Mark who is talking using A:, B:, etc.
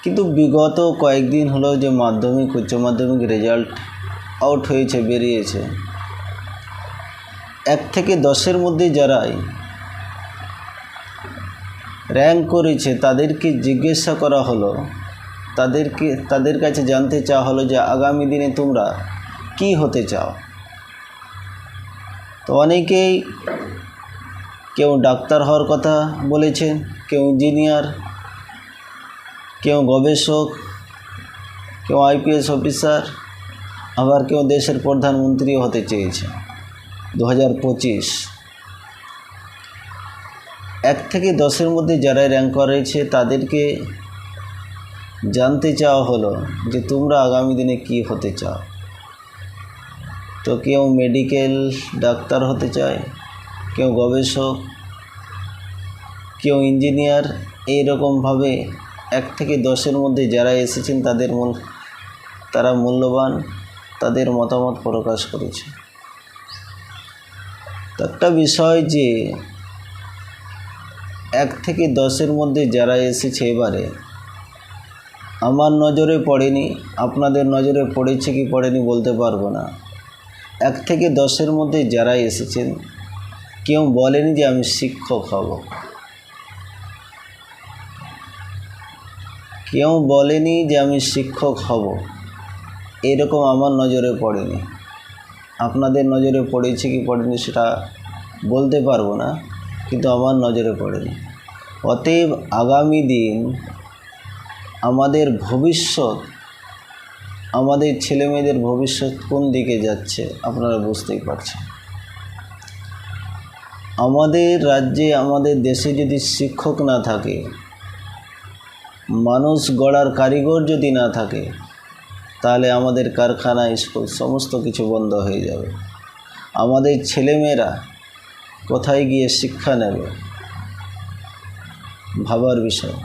A: কিন্তু বিগত কয়েকদিন হলো যে মাধ্যমিক উচ্চ মাধ্যমিক রেজাল্ট আউট হয়েছে, বেরিয়েছে, 1 থেকে 10-এর মধ্যে যারাই র্যাঙ্ক করেছে তাদেরকে জিজ্ঞাসা করা হলো, তাদের কাছে জানতে চাওয়া হলো যে আগামী দিনে তোমরা কি হতে চাও। তো অনেকেই কেউ ডাক্তার হওয়ার কথা বলেছেন, কেউ ইঞ্জিনিয়ার, কেউ গবেষক, কেউ আইপিএস অফিসার, আবার কেউ দেশের প্রধানমন্ত্রীও হতে চেয়েছে। 2025 1 থেকে 10-এর মধ্যে যারা র্যাঙ্ক করেছে তাদেরকে জানতে চাওয়া হলো যে তোমরা আগামী দিনে কি হতে চাও। তো কেউ মেডিকেল ডাক্তার হতে চায়, কেউ গবেষক, কেউ ইঞ্জিনিয়ার। এইরকমভাবে 1 থেকে 10-এর মধ্যে যারা এসেছেন তারা মূল্যবান তাদের মতামত প্রকাশ করেছে। তো একটা বিষয় যে 1 থেকে 10-এর মধ্যে যারা এসেছে এবারে আমার নজরে পড়েনি, আপনাদের নজরে পড়েছে কি পড়েনি বলতে পারবো না। 1 থেকে 10-এর মধ্যে যারা এসেছেন কেউ বলেনি যে আমি শিক্ষক হব, কেউ বলেনি যে আমি শিক্ষক হব, এরকম আমার নজরে পড়েনি। আপনাদের নজরে পড়েছে কি পড়েনি সেটা বলতে পারবো না, কিন্তু আমার নজরে পড়েনি। অতএব আগামী দিন আমাদের ভবিষ্যৎ, আমাদের ছেলেমেয়েদের ভবিষ্যৎ কোন দিকে যাচ্ছে আপনারা বুঝতেই পারছেন। আমাদের রাজ্যে, আমাদের দেশে যদি শিক্ষক না থাকে, মানুষ গড়ার কারিগর যদি না থাকে, তাহলে আমাদের কারখানা, স্কুল সমস্ত কিছু বন্ধ হয়ে যাবে। আমাদের ছেলেমেয়েরা কোথায় গিয়ে শিক্ষা নেবে ভাবার বিষয়।